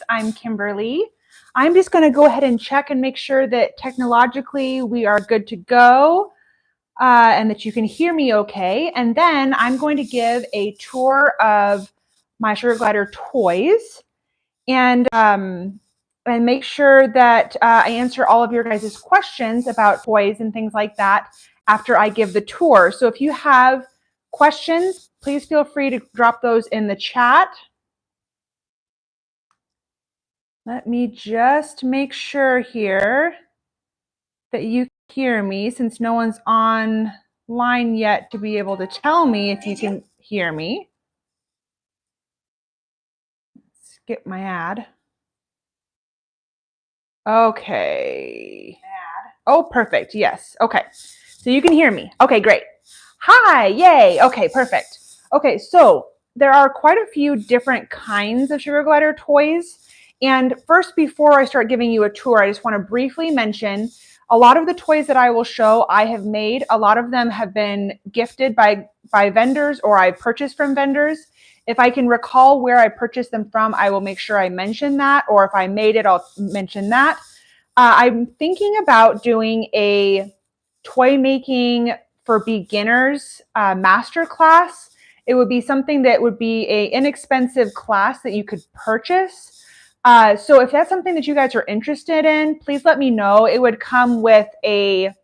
I'm Kimberly. I'm just going to go ahead and check and make sure that technologically we are good to go and that you can hear me okay. And then I'm going to give a tour of my sugar glider toys and make sure that I answer all of your guys' questions about toys and things like that after I give the tour. So if you have questions, please feel free to drop those in the chat. Let me just make sure here that you hear me, since no one's online yet to be able to tell me if you can hear me. Skip my ad. Okay. Oh, perfect. Yes. Okay. So you can hear me. Okay, great. Hi. Yay. Okay, perfect. Okay, so there are quite a few different kinds of sugar glider toys. And first, before I start giving you a tour, I just want to briefly mention a lot of the toys that I will show I have made. A lot of them have been gifted by vendors or I purchased from vendors. If I can recall where I purchased them from, I will make sure I mention that. Or if I made it, I'll mention that. I'm thinking about doing a toy making for beginners masterclass. It would be something that would be an inexpensive class that you could purchase. So if that's something that you guys are interested in, please let me know. It would come with a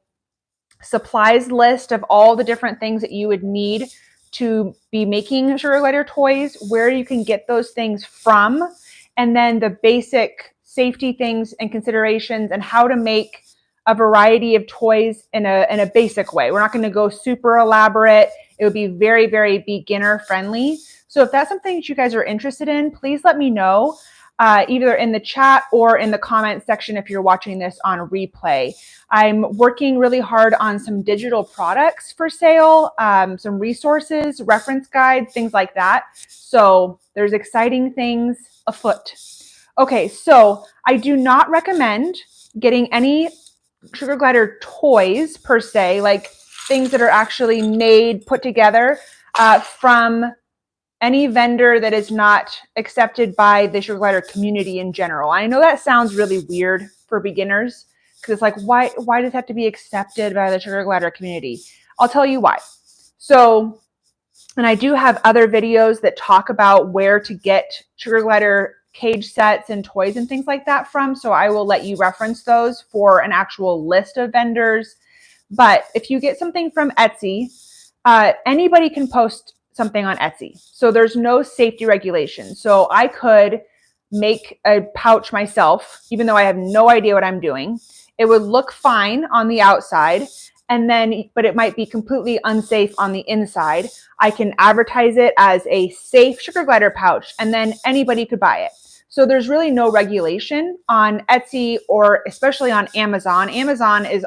supplies list of all the different things that you would need to be making sugar glider toys, where you can get those things from, and then the basic safety things and considerations and how to make a variety of toys in a basic way. We're not going to go super elaborate. It would be very, very beginner friendly. So if that's something that you guys are interested in, please let me know. Either in the chat or in the comment section if you're watching this on replay. I'm working really hard on some digital products for sale, some resources, reference guides, things like that. So there's exciting things afoot. Okay, so I do not recommend getting any sugar glider toys per se, like things that are actually made, put together from any vendor that is not accepted by the sugar glider community in general. I know that sounds really weird for beginners because it's like, why does it have to be accepted by the sugar glider community? I'll tell you why. So, and I do have other videos that talk about where to get sugar glider cage sets and toys and things like that from. So I will let you reference those for an actual list of vendors. But if you get something from Etsy, anybody can post something on Etsy. So there's no safety regulation. So I could make a pouch myself, even though I have no idea what I'm doing. It would look fine on the outside, but it might be completely unsafe on the inside. I can advertise it as a safe sugar glider pouch, and then anybody could buy it. So there's really no regulation on Etsy or especially on Amazon. Amazon is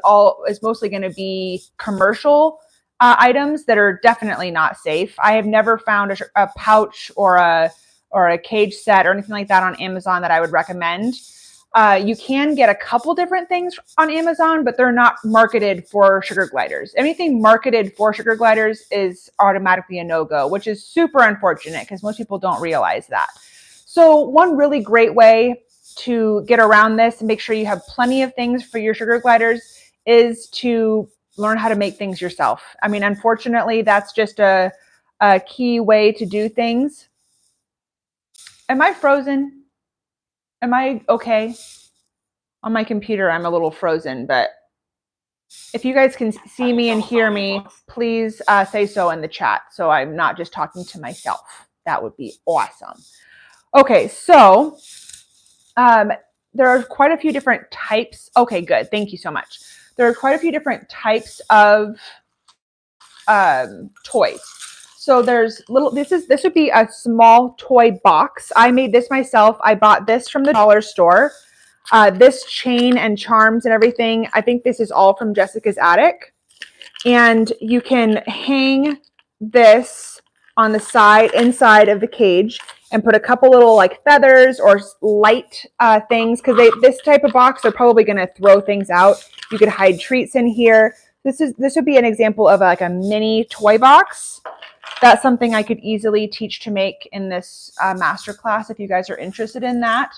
mostly going to be commercial items that are definitely not safe. I have never found a pouch or a cage set or anything like that on Amazon that I would recommend. You can get a couple different things on Amazon, but they're not marketed for sugar gliders. Anything marketed for sugar gliders is automatically a no-go, which is super unfortunate because most people don't realize that. So one really great way to get around this and make sure you have plenty of things for your sugar gliders is to learn how to make things yourself. I mean, unfortunately, that's just a key way to do things. Am I frozen? Am I okay? On my computer, I'm a little frozen, but if you guys can see me and hear me, please say so in the chat so I'm not just talking to myself. That would be awesome. Okay, so there are quite a few different types. Okay, good. Thank you so much. There are quite a few different types of toys. So there's this would be a small toy box. I made this myself. I bought this from the dollar store. This chain and charms and everything, I think this is all from Jessica's Attic. And you can hang this on the inside of the cage and put a couple little like feathers or light things, because this type of box, they're probably going to throw things out. You could hide treats in here. This would be an example of like a mini toy box that's something I could easily teach to make in this masterclass if you guys are interested in that.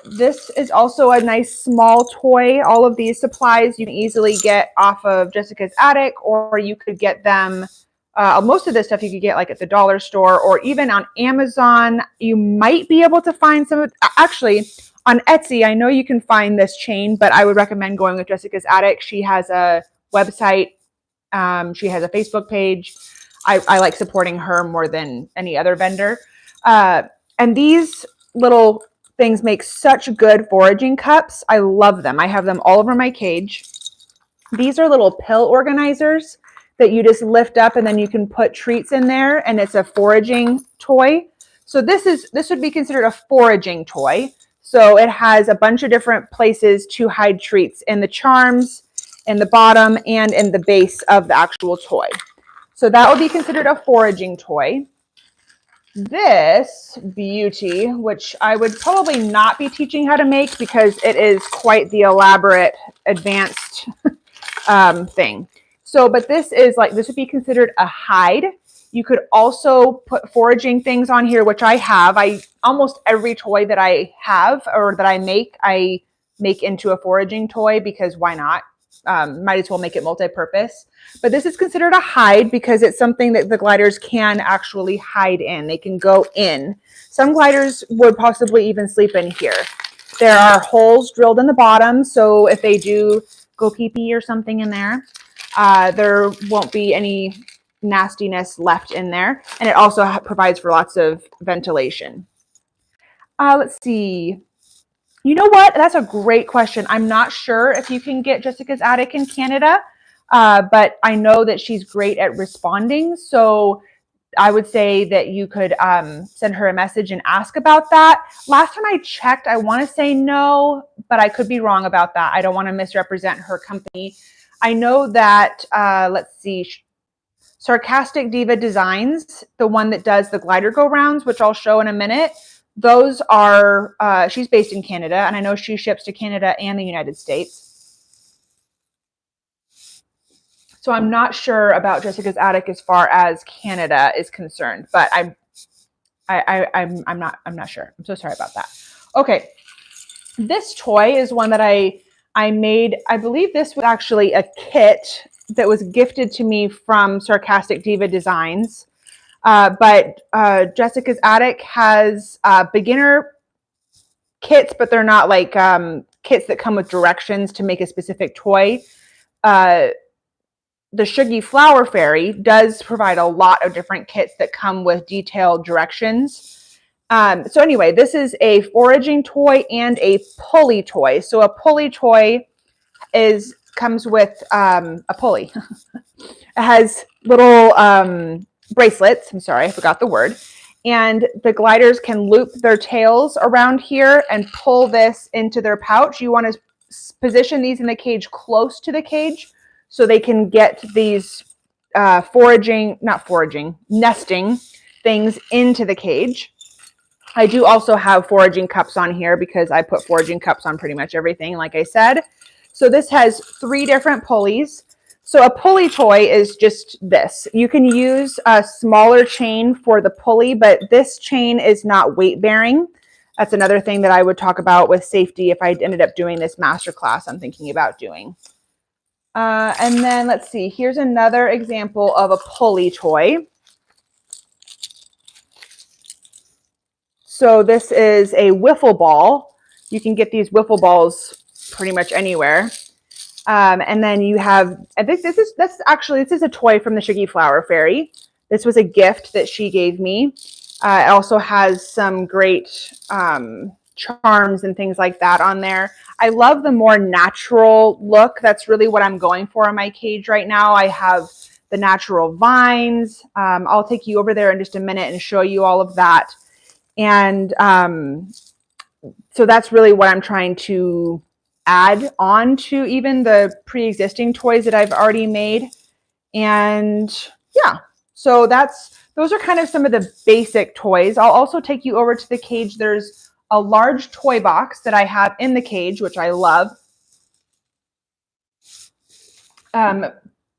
This is also a nice small toy. All of these supplies you can easily get off of Jessica's Attic, or you could get them, most of this stuff you could get like at the dollar store or even on Amazon. You might be able to find some of, actually on Etsy, I know you can find this chain, but I would recommend going with Jessica's Attic. She has a website. She has a Facebook page. I like supporting her more than any other vendor. And these little things make such good foraging cups. I love them. I have them all over my cage. These are little pill organizers that you just lift up and then you can put treats in there, and it's a foraging toy. So this would be considered a foraging toy. So it has a bunch of different places to hide treats in the charms, in the bottom, and in the base of the actual toy. So that would be considered a foraging toy. This beauty, which I would probably not be teaching how to make because it is quite the elaborate, advanced thing. So, but this is like, this would be considered a hide. You could also put foraging things on here, which I have. Almost every toy that I have or that I make into a foraging toy because why not? Might as well make it multi-purpose. But this is considered a hide because it's something that the gliders can actually hide in. They can go in. Some gliders would possibly even sleep in here. There are holes drilled in the bottom, so if they do go pee-pee or something in there, there won't be any nastiness left in there. And it also provides for lots of ventilation. Let's see. You know what? That's a great question. I'm not sure if you can get Jessica's Attic in Canada, but I know that she's great at responding. So I would say that you could send her a message and ask about that. Last time I checked, I want to say no, but I could be wrong about that. I don't want to misrepresent her company. I know that, let's see, Sarcastic Diva Designs, the one that does the glider go-rounds, which I'll show in a minute. Those are, she's based in Canada, and I know she ships to Canada and the United States. So I'm not sure about Jessica's Attic as far as Canada is concerned, but I'm not sure. I'm so sorry about that. Okay, this toy is one that I made. I believe this was actually a kit that was gifted to me from Sarcastic Diva Designs. But Jessica's Attic has beginner kits, but they're not like kits that come with directions to make a specific toy. The Suggie Flower Fairy does provide a lot of different kits that come with detailed directions. So anyway, this is a foraging toy and a pulley toy. So a pulley toy comes with a pulley. It has little bracelets. I'm sorry, I forgot the word. And the gliders can loop their tails around here and pull this into their pouch. You want to position these in the cage close to the cage so they can get these nesting things into the cage. I do also have foraging cups on here because I put foraging cups on pretty much everything, like I said. So this has 3 different pulleys. So a pulley toy is just this. You can use a smaller chain for the pulley, but this chain is not weight bearing. That's another thing that I would talk about with safety if I ended up doing this masterclass I'm thinking about doing. And then let's see, here's another example of a pulley toy. So this is a wiffle ball. You can get these wiffle balls pretty much anywhere. And then you have, I think this is a toy from the Suggie Flower Fairy. This was a gift that she gave me. It also has some great charms and things like that on there. I love the more natural look. That's really what I'm going for in my cage right now. I have the natural vines. I'll take you over there in just a minute and show you all of that. And so that's really what I'm trying to add on to even the pre-existing toys that I've already made. And yeah, so those are kind of some of the basic toys. I'll also take you over to the cage. There's a large toy box that I have in the cage, which I love.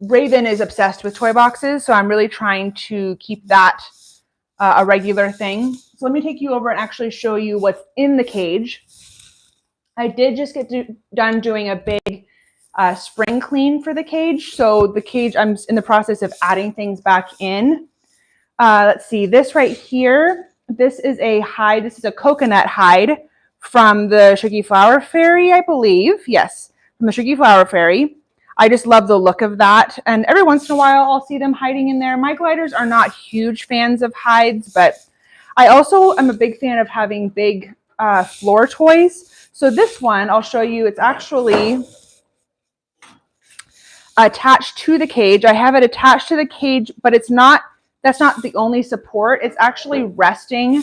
Raven is obsessed with toy boxes, so I'm really trying to keep that a regular thing. So let me take you over and actually show you what's in the cage. I did just get done doing a big spring clean for the cage. So the cage, I'm in the process of adding things back in. Let's see, this right here, this is a hide. This is a coconut hide from the Suggie Flower Fairy, I believe. Yes, from the Suggie Flower Fairy. I just love the look of that. And every once in a while, I'll see them hiding in there. My gliders are not huge fans of hides, but I also am a big fan of having big floor toys. So this one, I'll show you, it's actually attached to the cage. I have it attached to the cage, but it's not, that's not the only support. It's actually resting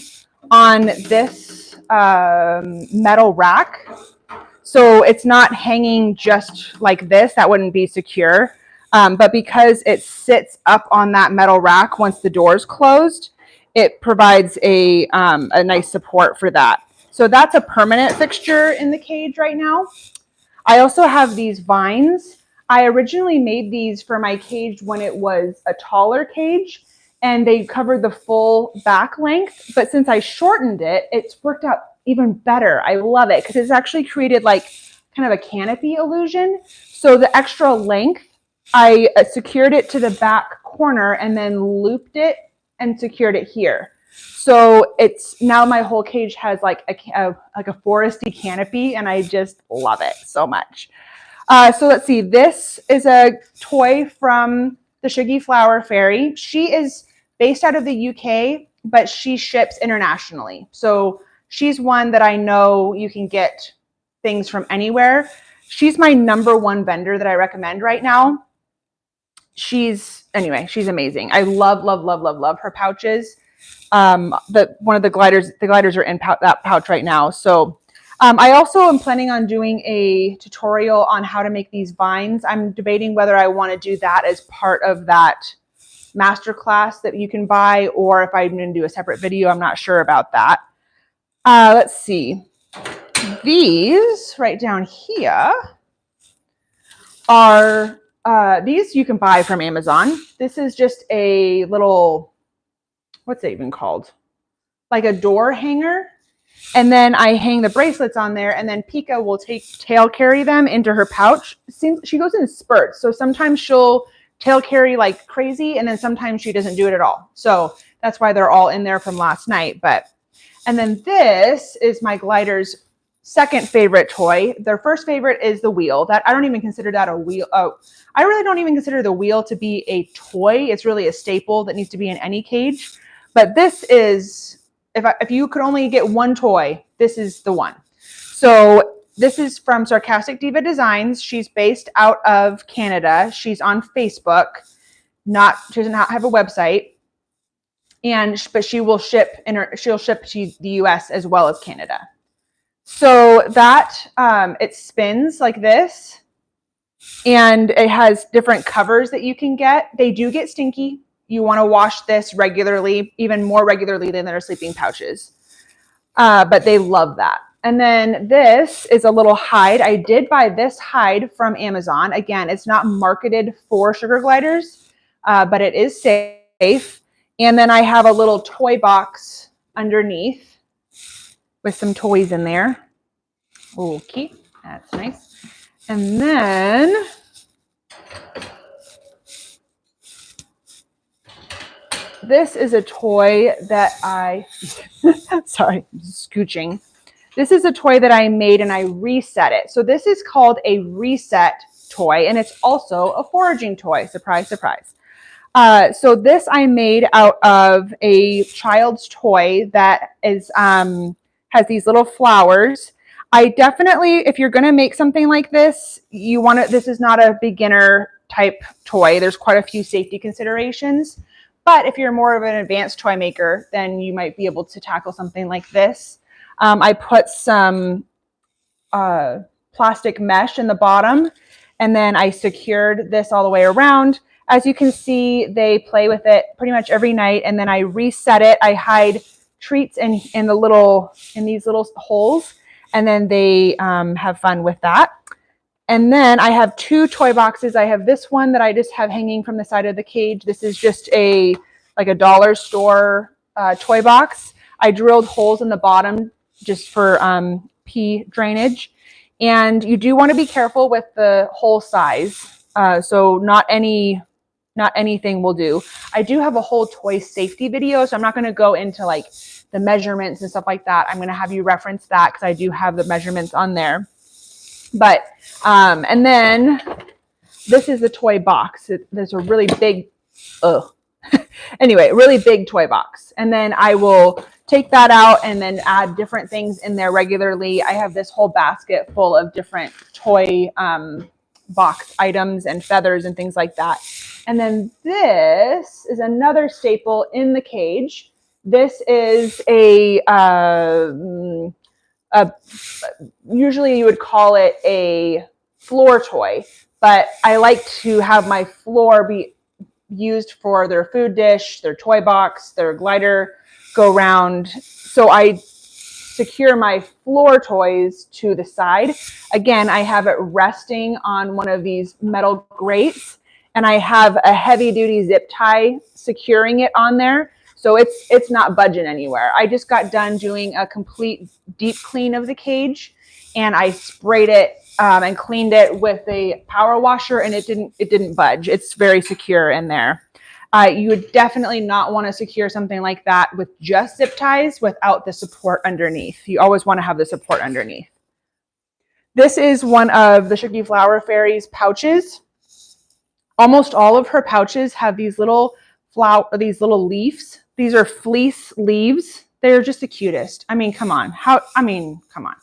on this metal rack. So it's not hanging just like this. That wouldn't be secure. But because it sits up on that metal rack once the door's closed, it provides a nice support for that. So that's a permanent fixture in the cage right now. I also have these vines. I originally made these for my cage when it was a taller cage, and they covered the full back length. But since I shortened it, it's worked out even better. I love it because it's actually created like kind of a canopy illusion. So the extra length, I secured it to the back corner and then looped it and secured it here. So it's now my whole cage has like a foresty canopy, and I just love it so much. So let's see, this is a toy from the Suggie Flower Fairy. She is based out of the UK, but she ships internationally. So she's one that I know you can get things from anywhere. She's my #1 vendor that I recommend right now. She's amazing. I love her pouches. One of the gliders are in that pouch right now. So I also am planning on doing a tutorial on how to make these vines. I'm debating whether I want to do that as part of that masterclass that you can buy, or if I'm going to do a separate video. I'm not sure about that. Let's see. These right down here are, these you can buy from Amazon. This is just a little, what's it even called? Like a door hanger. And then I hang the bracelets on there, and then Pika will tail carry them into her pouch. She goes in spurts. So sometimes she'll tail carry like crazy, and then sometimes she doesn't do it at all. So that's why they're all in there from last night. And then this is my glider's second favorite toy. Their first favorite is the wheel. That I don't even consider that a wheel. Oh, I really don't even consider the wheel to be a toy. It's really a staple that needs to be in any cage. But this is, if you could only get one toy, this is the one. So this is from Sarcastic Diva Designs. She's based out of Canada. She's on Facebook. She does not have a website. But she will ship she'll ship to the US as well as Canada. So that it spins like this, and it has different covers that you can get. They do get stinky. You want to wash this regularly, even more regularly than their sleeping pouches. But they love that. And then this is a little hide. I did buy this hide from Amazon. Again, it's not marketed for sugar gliders, but it is safe. And then I have a little toy box underneath with some toys in there. Okay, that's nice. And then this is a toy that sorry, scooching. This is a toy that I made and I reset it. So this is called a reset toy, and it's also a foraging toy. Surprise, surprise. So this I made out of a child's toy that is has these little flowers. I definitely, if you're going to make something like this, this is not a beginner type toy. There's quite a few safety considerations. But if you're more of an advanced toy maker, then you might be able to tackle something like this. I put some plastic mesh in the bottom, and then I secured this all the way around. As you can see, they play with it pretty much every night, and then I reset it. I hide treats in these little holes, and then they have fun with that. And then I have 2 toy boxes. I have this one that I just have hanging from the side of the cage. This is just like a dollar store toy box. I drilled holes in the bottom just for pee drainage. And you do want to be careful with the hole size. So not anything will do. I do have a whole toy safety video, so I'm not going to go into like the measurements and stuff like that. I'm going to have you reference that because I do have the measurements on there. But, and then this is the toy box. There's a really big, anyway, really big toy box. And then I will take that out and then add different things in there regularly. I have this whole basket full of different toy box items and feathers and things like that. And then this is another staple in the cage. This is usually you would call it a floor toy, but I like to have my floor be used for their food dish, their toy box, their glider go round. So I secure my floor toys to the side. Again, I have it resting on one of these metal grates, and I have a heavy duty zip tie securing it on there. So it's not budging anywhere. I just got done doing a complete deep clean of the cage, and I sprayed it and cleaned it with a power washer, and it didn't budge. It's very secure in there. You would definitely not want to secure something like that with just zip ties without the support underneath. You always want to have the support underneath. This is one of the Suggie Flower Fairy's pouches. Almost all of her pouches have these little leaves. These are fleece leaves. They're just the cutest. I mean, come on. Come on.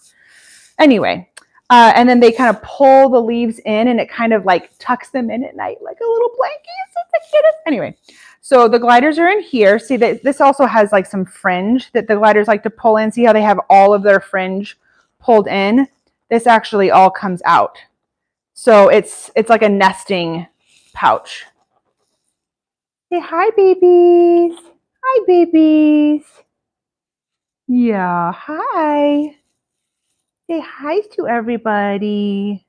Anyway, and then they kind of pull the leaves in, and it kind of like tucks them in at night like a little blanket. It's the cutest. Anyway, so the gliders are in here. See that this also has like some fringe that the gliders like to pull in. See how they have all of their fringe pulled in? This actually all comes out. So it's like a nesting pouch. Say hi, babies. Hi, babies. Yeah, hi. Say hi to everybody.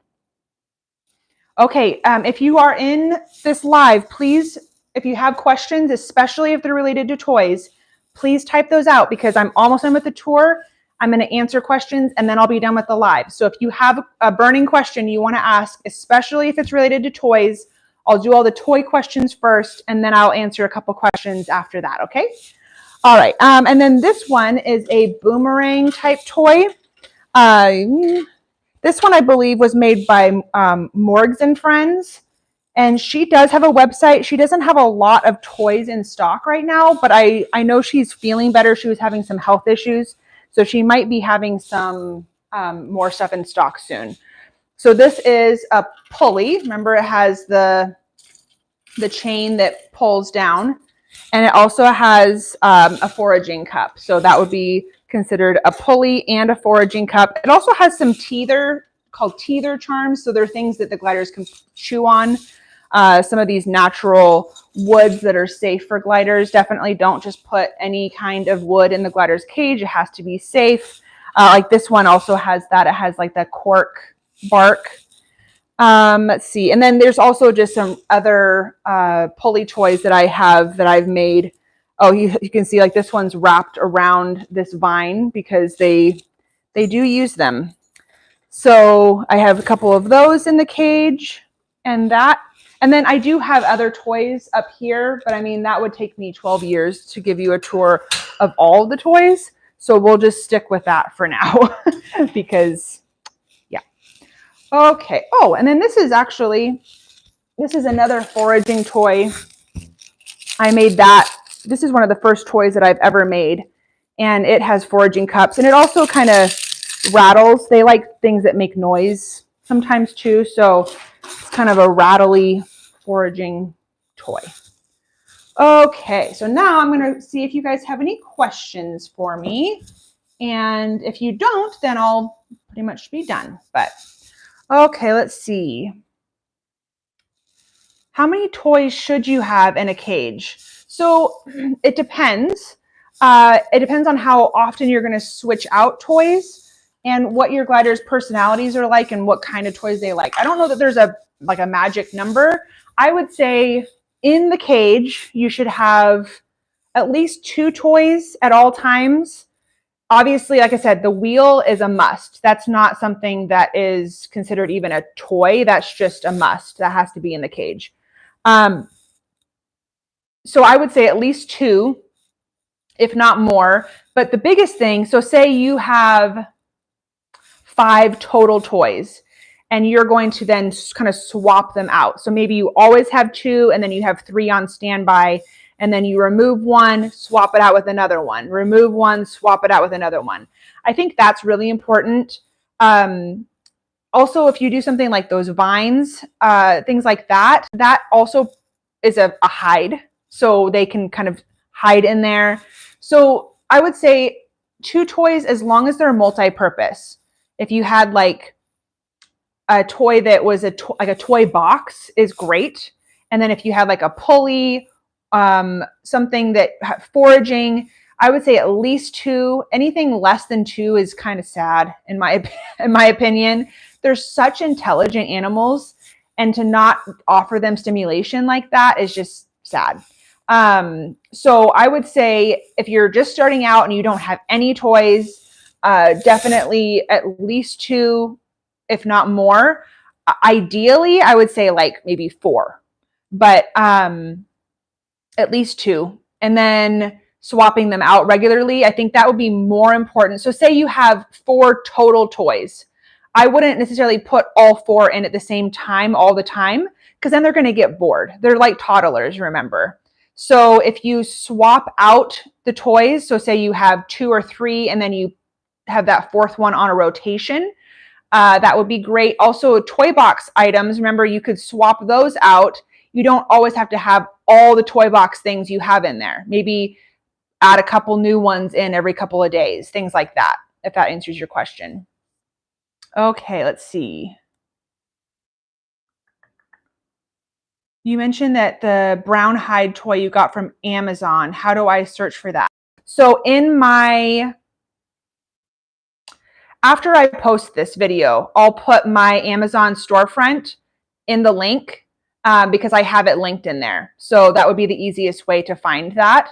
Okay, if you are in this live, please, if you have questions, especially if they're related to toys, please type those out because I'm almost done with the tour. I'm going to answer questions and then I'll be done with the live. So if you have a burning question you want to ask, especially if it's related to toys, I'll do all the toy questions first and then I'll answer a couple questions after that, okay? All right, and then this one is a boomerang type toy. This one I believe was made by Morgs and Friends, and she does have a website. She doesn't have a lot of toys in stock right now, but I know she's feeling better. She was having some health issues, so she might be having some more stuff in stock soon. So this is a pulley. Remember, it has the chain that pulls down, and it also has a foraging cup. So that would be considered a pulley and a foraging cup. It also has some teether called teether charms. So they're things that the gliders can chew on. Some of these natural woods that are safe for gliders. Definitely don't just put any kind of wood in the glider's cage. It has to be safe. Like this one also has that. It has like the cork bark. Let's see. And then there's also just some other pulley toys that I have that I've made. Oh, you can see like this one's wrapped around this vine because they do use them. So I have a couple of those in the cage and that. And then I do have other toys up here, but I mean, that would take me 12 years to give you a tour of all the toys. So we'll just stick with that for now because, yeah. Okay. Oh, and then this is another foraging toy. I made that. This is one of the first toys that I've ever made, and it has foraging cups, and it also kind of rattles. They like things that make noise sometimes too, so it's kind of a rattly foraging toy. Okay, so now I'm going to see if you guys have any questions for me, and if you don't, then I'll pretty much be done. But okay, let's see. How many toys should you have in a cage? So it depends. It depends on how often you're going to switch out toys. and what your gliders' personalities are like and what kind of toys they like. I don't know that there's a magic number. I would say in the cage, you should have at least 2 toys at all times. Obviously, like I said, the wheel is a must. That's not something that is considered even a toy. That's just a must. That has to be in the cage. So I would say at least 2, if not more. But the biggest thing, so say you have 5 total toys and you're going to then kind of swap them out. So maybe you always have 2 and then you have 3 on standby, and then you remove 1, swap it out with another one, remove 1, swap it out with another one. I think that's really important. Also, if you do something like those vines, things like that, that also is a hide. So they can kind of hide in there. So I would say 2 toys as long as they're multi-purpose. If you had like a toy that was like a toy box is great. And then if you had like a pulley, something that foraging, I would say at least 2. Anything less than 2 is kind of sad in my opinion. They're such intelligent animals, and to not offer them stimulation like that is just sad. So I would say if you're just starting out and you don't have any toys, definitely at least 2, if not more. Ideally, I would say like maybe 4, but at least 2, and then swapping them out regularly. I think that would be more important. So say you have 4 total toys. I wouldn't necessarily put all 4 in at the same time all the time, because then they're going to get bored. They're like toddlers, remember. So if you swap out the toys, so say you have 2 or 3 and then you have that 4th one on a rotation, that would be great. Also, toy box items, remember, you could swap those out. You don't always have to have all the toy box things you have in there. Maybe add a couple new ones in every couple of days, things like that, if that answers your question. Okay, let's see. You mentioned that the brown hide toy you got from Amazon. How do I search for that? So after I post this video, I'll put my Amazon storefront in the link because I have it linked in there. So that would be the easiest way to find that.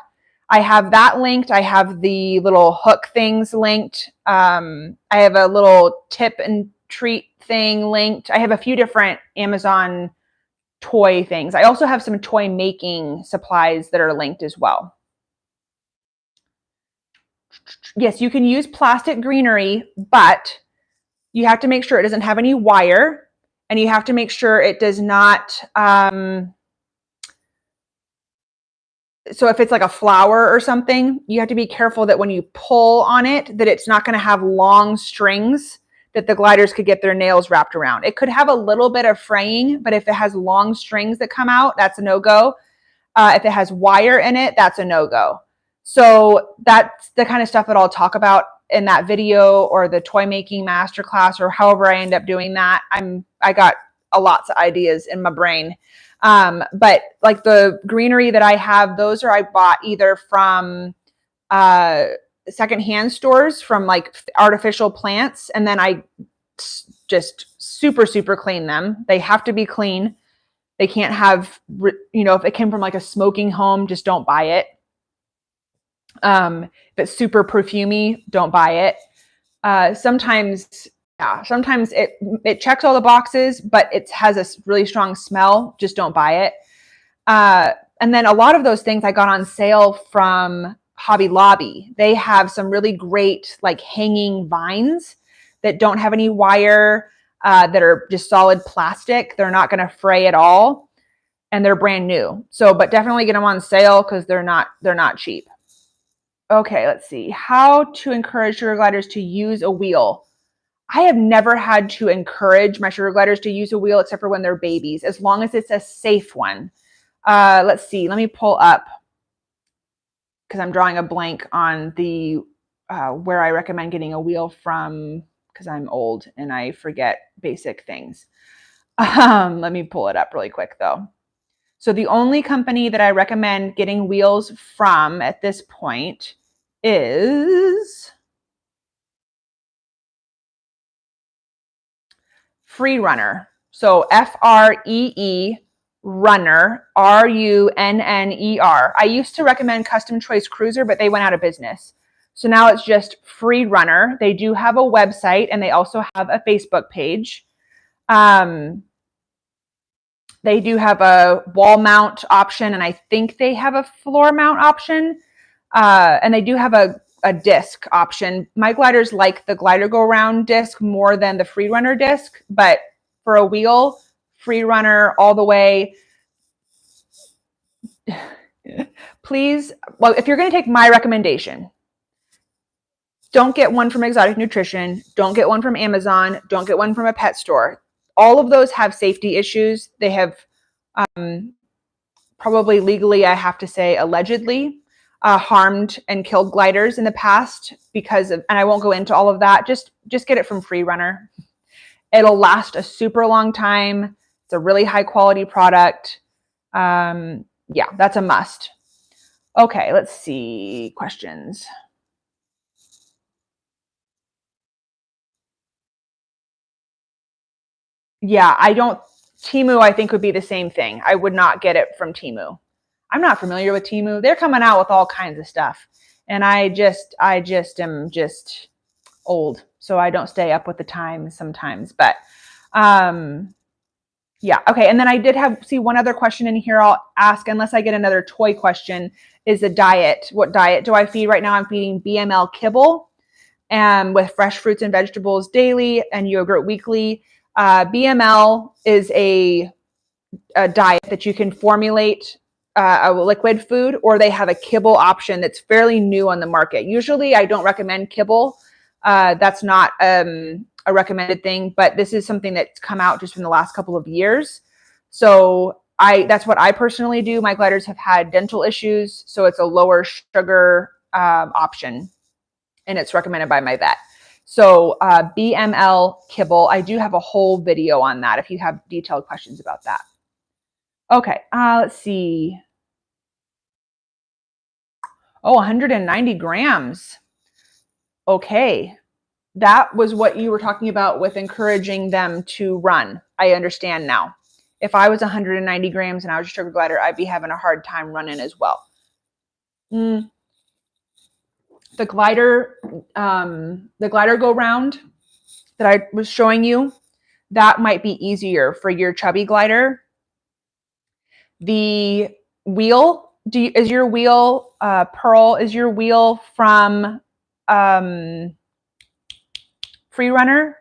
I have that linked. I have the little hook things linked. I have a little tip and treat thing linked. I have a few different Amazon toy things. I also have some toy making supplies that are linked as well. Yes, you can use plastic greenery, but you have to make sure it doesn't have any wire, and you have to make sure it does not, so if it's like a flower or something, you have to be careful that when you pull on it, that it's not going to have long strings that the gliders could get their nails wrapped around. It could have a little bit of fraying, but if it has long strings that come out, that's a no-go. If it has wire in it, that's a no-go. So that's the kind of stuff that I'll talk about in that video or the toy making masterclass, or however I end up doing that. I got lots of ideas in my brain. But like the greenery that I have, those I bought either from secondhand stores, from like artificial plants, and then I just super clean them. They have to be clean. They can't have, if it came from like a smoking home, just don't buy it. If it's super perfumey, don't buy it. Sometimes it checks all the boxes, but it has a really strong smell. Just don't buy it. And then a lot of those things I got on sale from Hobby Lobby. They have some really great like hanging vines that don't have any wire, that are just solid plastic. They're not going to fray at all, and they're brand new. So, but definitely get them on sale because they're not cheap. Okay, let's see. How to encourage sugar gliders to use a wheel. I have never had to encourage my sugar gliders to use a wheel except for when they're babies, as long as it's a safe one. Let's see. Let me pull up, because I'm drawing a blank on the where I recommend getting a wheel from, because I'm old and I forget basic things. Let me pull it up really quick though. So the only company that I recommend getting wheels from at this point is Freerunner. So Free Runner, Runner. I used to recommend Custom Choice Cruiser, but they went out of business. So now it's just Freerunner. They do have a website and they also have a Facebook page. They do have a wall mount option, and I think they have a floor mount option. And they do have a disc option. My gliders like the glider go round disc more than the Freerunner disc, but for a wheel, Freerunner all the way. Please, well, if you're going to take my recommendation, don't get one from Exotic Nutrition. Don't get one from Amazon. Don't get one from a pet store. All of those have safety issues. They have probably legally, I have to say, allegedly harmed and killed gliders in the past because of, and I won't go into all of that. Just get it from Freerunner. It'll last a super long time. It's a really high quality product. Yeah, that's a must. Okay, let's see questions. Yeah, Temu I think would be the same thing. I would not get it from Temu. I'm not familiar with Temu. They're coming out with all kinds of stuff. And I just am just old. So I don't stay up with the times sometimes. But yeah, okay. And then I did see one other question in here I'll ask, unless I get another toy question, is the diet. What diet do I feed? Right now I'm feeding BML Kibble with fresh fruits and vegetables daily and yogurt weekly. BML is a diet that you can formulate a liquid food, or they have a kibble option that's fairly new on the market. Usually I don't recommend kibble. That's not a recommended thing, but this is something that's come out just in the last couple of years. So that's what I personally do. My gliders have had dental issues, so it's a lower sugar option, and it's recommended by my vet. So BML Kibble, I do have a whole video on that if you have detailed questions about that. Okay, let's see. Oh, 190 grams. Okay, that was what you were talking about with encouraging them to run. I understand now. If I was 190 grams and I was a sugar glider, I'd be having a hard time running as well. The glider go round that I was showing you, that might be easier for your chubby glider. The wheel, is your wheel, Pearl, is your wheel from Freerunner,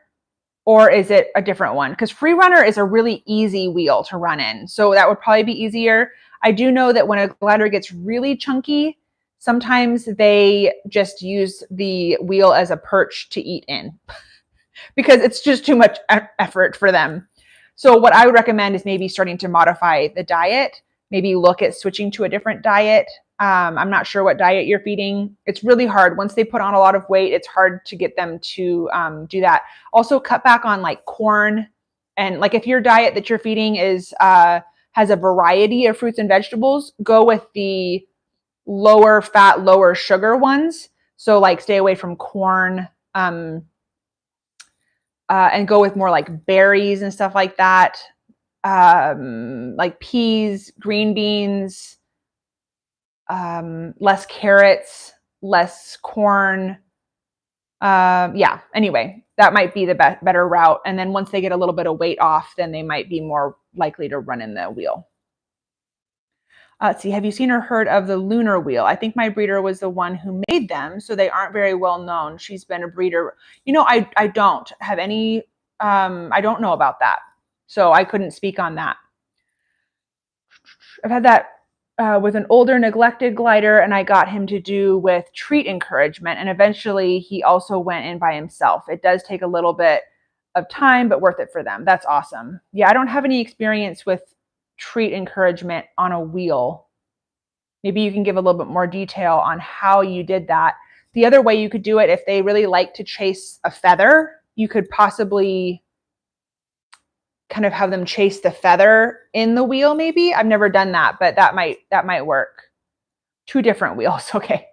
or is it a different one? Because Freerunner is a really easy wheel to run in, so that would probably be easier. I do know that when a glider gets really chunky, sometimes they just use the wheel as a perch to eat in because it's just too much effort for them. So what I would recommend is maybe starting to modify the diet, maybe look at switching to a different diet. I'm not sure what diet you're feeding. It's really hard. Once they put on a lot of weight, it's hard to get them to do that. Also cut back on like corn, and like if your diet that you're feeding is has a variety of fruits and vegetables, go with the lower fat, lower sugar ones. So like stay away from corn, and go with more like berries and stuff like that. Like peas, green beans, less carrots, less corn. Yeah, anyway, that might be the better route. And then once they get a little bit of weight off, then they might be more likely to run in the wheel. Let's see, have you seen or heard of the Lunar Wheel? I think my breeder was the one who made them, so they aren't very well known. She's been a breeder. You know, I don't have any, I don't know about that. So I couldn't speak on that. I've had that with an older neglected glider, and I got him to do with treat encouragement, and eventually he also went in by himself. It does take a little bit of time, but worth it for them. That's awesome. Yeah, I don't have any experience with treat encouragement on a wheel. Maybe you can give a little bit more detail on how you did that. The other way you could do it, if they really like to chase a feather, you could possibly kind of have them chase the feather in the wheel. Maybe I've never done that, but that might work. 2 different wheels. Okay.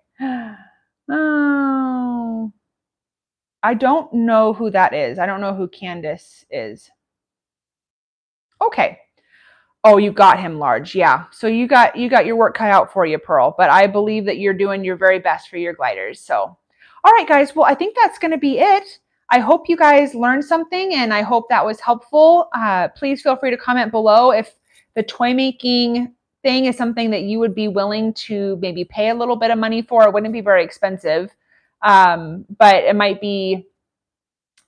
Oh, I don't know who that is. I don't know who Candace is. Okay. Oh, you got him large. Yeah. So you got your work cut out for you, Pearl. But I believe that you're doing your very best for your gliders. So, all right, guys. Well, I think that's going to be it. I hope you guys learned something, and I hope that was helpful. Please feel free to comment below if the toy making thing is something that you would be willing to maybe pay a little bit of money for. It wouldn't be very expensive, but it might be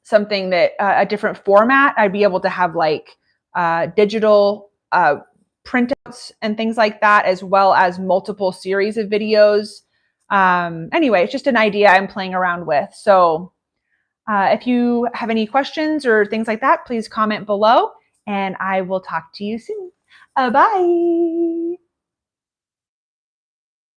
something that a different format. I'd be able to have like digital printouts and things like that, as well as multiple series of videos. Anyway, it's just an idea I'm playing around with. So if you have any questions or things like that, please comment below, and I will talk to you soon. Bye.